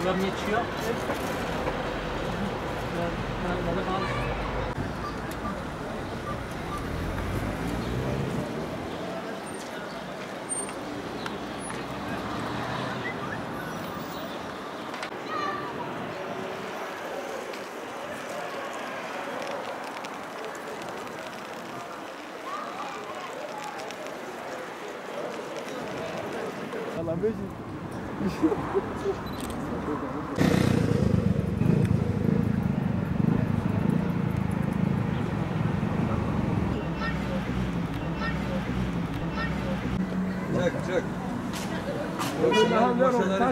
Byłem nie ci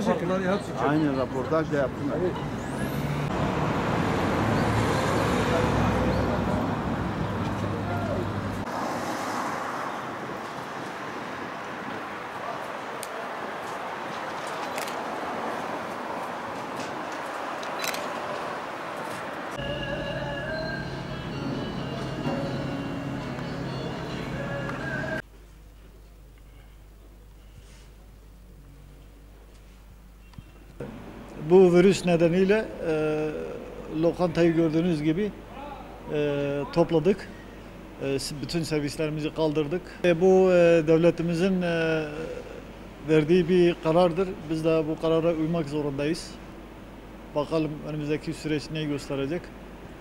Çek. Aynen röportaj da yaptım. Bu virüs nedeniyle lokantayı gördüğünüz gibi topladık. Bütün servislerimizi kaldırdık. Bu devletimizin verdiği bir karardır. Biz de bu karara uymak zorundayız. Bakalım önümüzdeki süreç neyi gösterecek.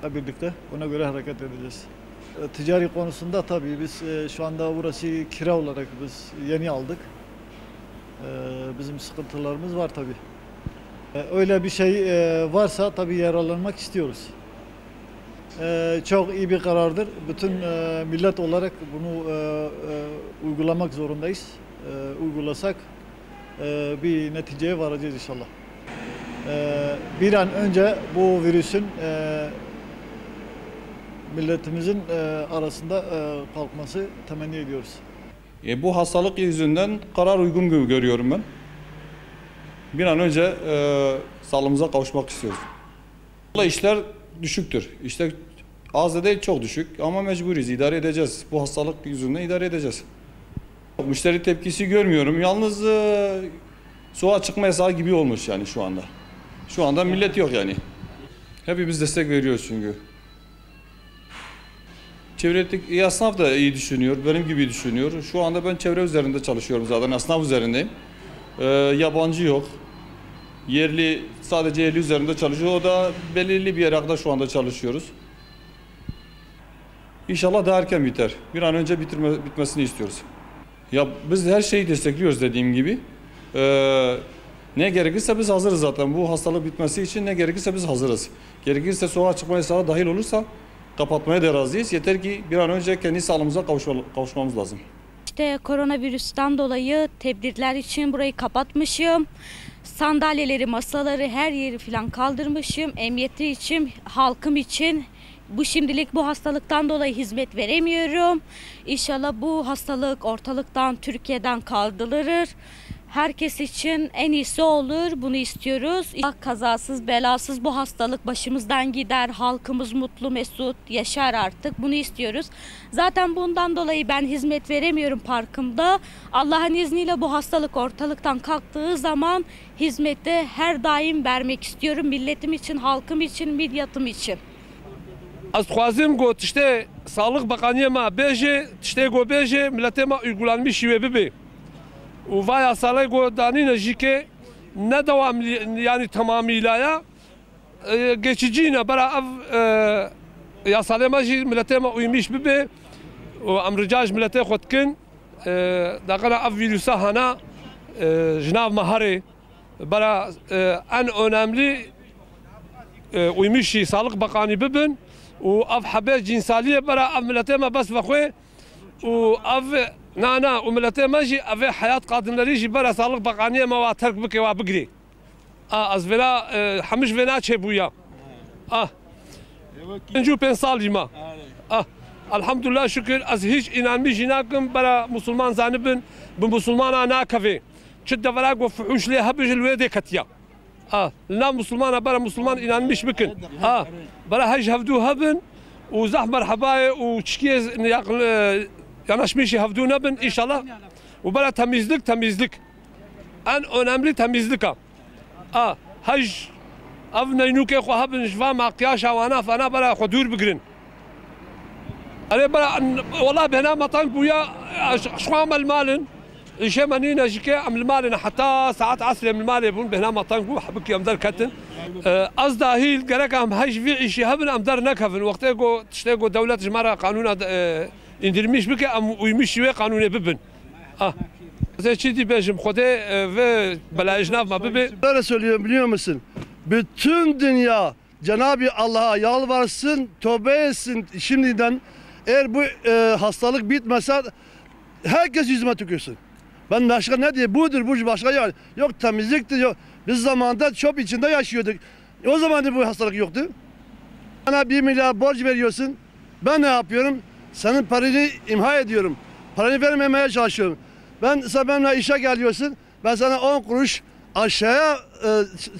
Hep birlikte ona göre hareket edeceğiz. Ticari konusunda tabii biz şu anda burası kira olarak biz yeni aldık. Bizim sıkıntılarımız var tabii. Öyle bir şey varsa tabii yararlanmak istiyoruz. Çok iyi bir karardır. Bütün millet olarak bunu uygulamak zorundayız. Uygulasak bir neticeye varacağız inşallah. Bir an önce bu virüsün milletimizin arasında kalkması temenni ediyoruz. Bu hastalık yüzünden karar uygun görüyorum ben. Bir an önce sağlığımıza kavuşmak istiyoruz. İşler düşüktür. İşte az da değil, çok düşük ama mecburiz, idare edeceğiz. Bu hastalık yüzünden idare edeceğiz. Müşteri tepkisi görmüyorum. Yalnız soğuğa çıkma yasağı gibi olmuş yani şu anda. Şu anda millet yok yani. Hepimiz destek veriyoruz çünkü. Çevredeki esnaf da iyi düşünüyor, benim gibi düşünüyor. Şu anda ben çevre üzerinde çalışıyorum zaten, esnaf üzerindeyim. Yabancı yok. Yerli, sadece yerli üzerinde çalışıyor. O da belirli bir yere kadar şu anda çalışıyoruz. İnşallah daha erken biter. Bir an önce bitmesini istiyoruz. Ya biz her şeyi destekliyoruz dediğim gibi. Ne gerekirse biz hazırız zaten. Bu hastalık bitmesi için ne gerekirse biz hazırız. Gerekirse sokağa çıkma yasağı dahil olursa kapatmaya da razıyız. Yeter ki bir an önce kendi sağlığımıza kavuşmamız lazım. İşte koronavirüsten dolayı tedbirler için burayı kapatmışım. Sandalyeleri, masaları, her yeri falan kaldırmışım. Emniyeti için, halkım için. Şimdilik bu hastalıktan dolayı hizmet veremiyorum. İnşallah bu hastalık ortalıktan, Türkiye'den kaldırılır. Herkes için en iyisi olur. Bunu istiyoruz. Kazasız, belasız bu hastalık başımızdan gider. Halkımız mutlu, mesut yaşar artık. Bunu istiyoruz. Zaten bundan dolayı ben hizmet veremiyorum parkımda. Allah'ın izniyle bu hastalık ortalıktan kalktığı zaman hizmeti her daim vermek istiyorum. Milletim için, halkım için, midyatım için. Az xwazim got tiştê Sağlık Bakaniyê me bêje tiştê got bêje milletê me uygulanmış şîve bibe. û vaya salê got danîne jîkê ne dewam yani tamamîlaya geçici ne bera ev yasalê me jî milletê me uymuş bibe û em rica ji milletê xwe dikin daqila ev vîrusa hena ji nav me herê bera en önemli uymuş Sağlık Bakanî bibin و اف حبه جنسالیه برای اف ملته ما بس بخوی و اف نه و ملته ما جی اف حیات قادملری جی برای سالق بقانیه ما و ترک بکی و بگری از ولا همش ونا چه بویا انجو 5 سالی ما الحمدلله şükür az hiç inanmış inankım برای مسلمان زانبن bu Müslümana nakave çet devra go fuhuşli habij الويد كتيا لا مسلمان برا مسلمان inanmış بكن برا هج هفدو هبن وزح مرحبا وتشكيز yanaşmış هفدو نبن inşallah وبرا temizlik en önemli temizlik هج اف نينوكي خو هبن جوا مع قياش وانا فانا برا خدور بقرن انا برا والله بهنا مطن بويا شو عمل مالن شيء منينا جيكي عمل مالن حتى ساعات عصر من المال يبون بهنا مطن بو حبك يمدر كتن قصدا هي الجرك هم هج في شيء هبن امدر نكفن وقتها تشتاقوا دوله جمره قانون اندرميش بك ام ويمشي قانون ببن زي çidi bejim xode ve belayjnav ma bibi. Böyle söylüyorum biliyor musun? Bütün dünya Cenab-ı Allah'a yalvarsın, tövbe etsin şimdiden. Eğer bu hastalık bitmese herkes yüzüme tükürsün. Ben başka ne diye budur bu başka yani. Yok temizlikti yok. Biz zamanında çöp içinde yaşıyorduk. O zaman da bu hastalık yoktu. Bana 1 milyar borç veriyorsun. Ben ne yapıyorum? Senin paranı imha ediyorum. Paranı vermemeye çalışıyorum. Sen benimle işe geliyorsun. Ben sana 10 kuruş aşağıya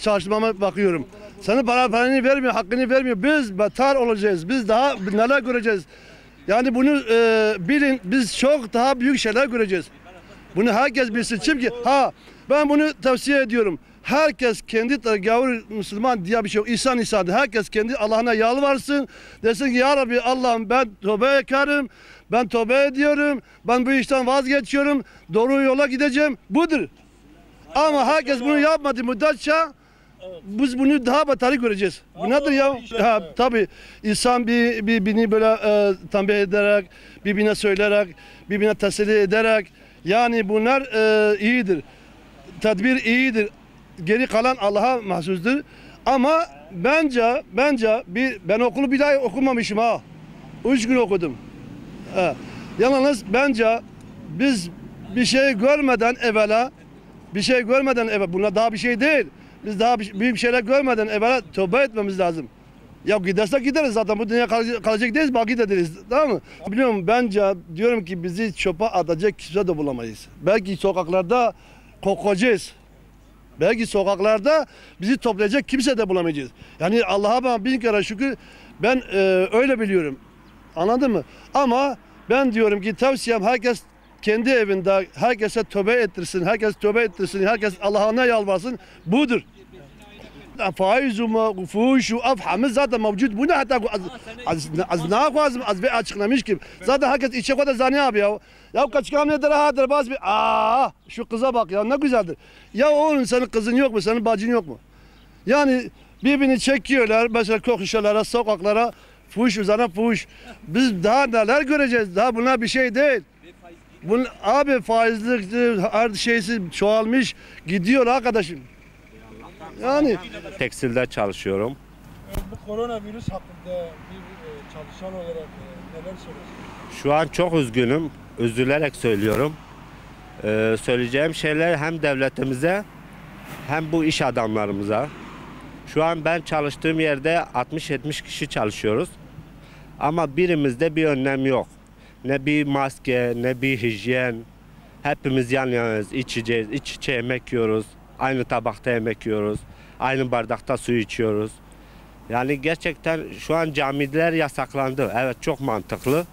çalışmama bakıyorum. Senin paranı vermiyor, hakkını vermiyor. Biz beter olacağız. Biz daha neler göreceğiz. Yani bunu bilin. Biz çok daha büyük şeyler göreceğiz. Bunu herkes bilsin. Çünkü ben bunu tavsiye ediyorum. Herkes kendi gavur Müslüman diye bir şey yok. İnsan insandır. Herkes kendi Allah'ına yalvarsın. Desin ki ya Rabbi Allah'ım ben tövbe ederim. Ben tövbe ediyorum. Ben bu işten vazgeçiyorum. Doğru yola gideceğim. Budur. Ama herkes bunu yapmadı müddetçe biz bunu daha beter göreceğiz. Bu nedir ya? Tabii insan birbirini böyle tembih ederek, birbirine söyleyerek, birbirine teselli ederek yani bunlar iyidir. Tedbir iyidir. Geri kalan Allah'a mahsustur. Ama bence ben okulu bir ay okumamışım 3 gün okudum. Yalnız bence biz bir şey görmeden evvela buna daha bir şey değil. Biz daha büyük şeyler görmeden evvela tövbe etmemiz lazım. Ya gidersek gideriz zaten bu dünya kalacak değiliz baki de deriz tamam mı? Biliyorum bence diyorum ki bizi çöpe atacak kimse de bulamayız. Belki sokaklarda kokacağız. Belki sokaklarda bizi toplayacak kimse de bulamayacağız. Yani Allah'a ben 1000 kere şükür ben öyle biliyorum. Anladın mı? Ama ben diyorum ki tavsiyem herkes kendi evinde herkese tövbe ettirsin. Herkes tövbe ettirsin. Herkes Allah'ına yalvarsın. Budur. Faiz ve fuhuş ve afhamız zaten mevcut. Bu ne hatta az bir açıklamış ki. Zaten herkes içe kadar zani abi ya. Ya kaç kamle derahadır bazı bir şu kıza bak ya ne güzeldir. Ya oğlum senin kızın yok mu? Senin bacın yok mu? Yani birbirini çekiyorlar mesela kokuşalara, sokaklara fuhuş üzerine fuhuş. Biz daha neler göreceğiz? Daha bunlar bir şey değil. Bunun abi faizli her şeysi çoğalmış gidiyor arkadaşım. Yani tekstilde çalışıyorum. Bu koronavirüs hakkında bir çalışan olarak neler söylüyorsunuz? Şu an çok üzgünüm. Üzülerek söylüyorum. Söyleyeceğim şeyler hem devletimize hem bu iş adamlarımıza. Şu an ben çalıştığım yerde 60-70 kişi çalışıyoruz. Ama birimizde bir önlem yok. Ne bir maske, ne bir hijyen. Hepimiz yan yanayız, içeceğiz, iç içe yemek yiyoruz. Aynı tabakta yemek yiyoruz. Aynı bardakta su içiyoruz. Yani gerçekten şu an camiler yasaklandı. Evet çok mantıklı.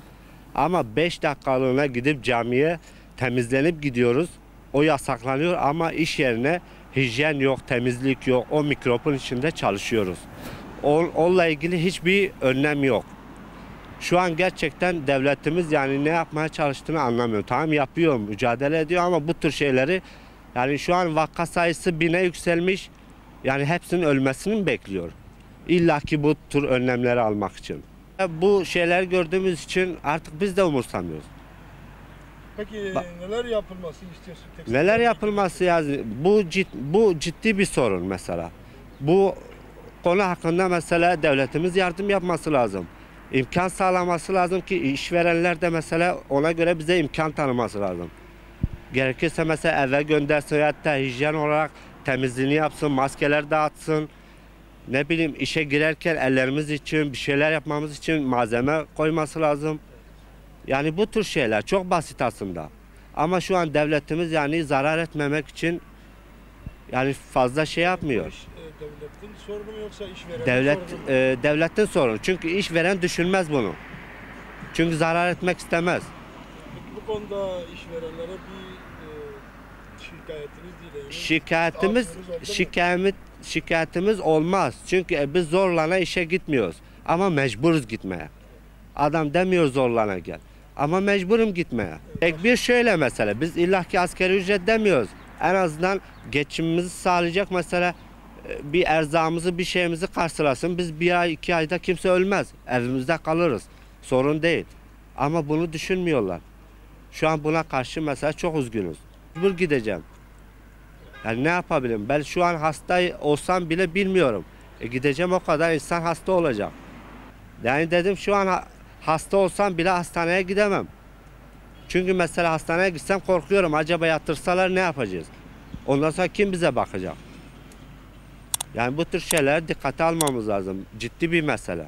Ama 5 dakikalığına gidip camiye temizlenip gidiyoruz. O yasaklanıyor ama iş yerine hijyen yok, temizlik yok. O mikropun içinde çalışıyoruz. Onunla ilgili hiçbir önlem yok. Şu an gerçekten devletimiz yani ne yapmaya çalıştığını anlamıyor. Tamam yapıyor, mücadele ediyor ama bu tür şeyleri yani şu an vaka sayısı 1000'e yükselmiş. Yani hepsinin ölmesini mi bekliyor? İlla ki bu tür önlemleri almak için. Bu şeyler gördüğümüz için artık biz de umursamıyoruz. Peki neler yapılması istiyorsun? Neler yapılması yani bu ciddi bir sorun mesela. Bu konu hakkında mesela devletimiz yardım yapması lazım. İmkan sağlaması lazım ki işverenler de mesela ona göre bize imkan tanıması lazım. Gerekirse mesela eve göndersin hatta hijyen olarak temizliğini yapsın, maskeler dağıtsın. Ne bileyim işe girerken ellerimiz için bir şeyler yapmamız için malzeme koyması lazım. Yani bu tür şeyler çok basit aslında. Ama şu an devletimiz yani zarar etmemek için yani fazla şey yapmıyor. Devletin sorunu mu yoksa işverenin sorunu mu? Devletin sorunu. Çünkü işveren düşünmez bunu. Çünkü zarar etmek istemez. Peki bu konuda işverenlere bir şikayetiniz değil. Şikayetimiz olmaz. Çünkü biz zorlana işe gitmiyoruz. Ama mecburuz gitmeye. Adam demiyor zorlana gel. Ama mecburum gitmeye. Tek bir şöyle mesela, biz illaki asgari ücret demiyoruz. En azından geçimimizi sağlayacak mesela bir erzağımızı, bir şeyimizi karşılasın. Biz 1 ay 2 ayda kimse ölmez. Evimizde kalırız. Sorun değil. Ama bunu düşünmüyorlar. Şu an buna karşı mesela çok üzgünüz. Mecbur gideceğim. Yani ne yapabilirim? Ben şu an hasta olsam bile bilmiyorum. Gideceğim, o kadar insan hasta olacak. Yani dedim şu an hasta olsam bile hastaneye gidemem. Çünkü mesela hastaneye gitsem korkuyorum. Acaba yatırsalar ne yapacağız? Ondan sonra kim bize bakacak? Yani bu tür şeyler dikkate almamız lazım. Ciddi bir mesele.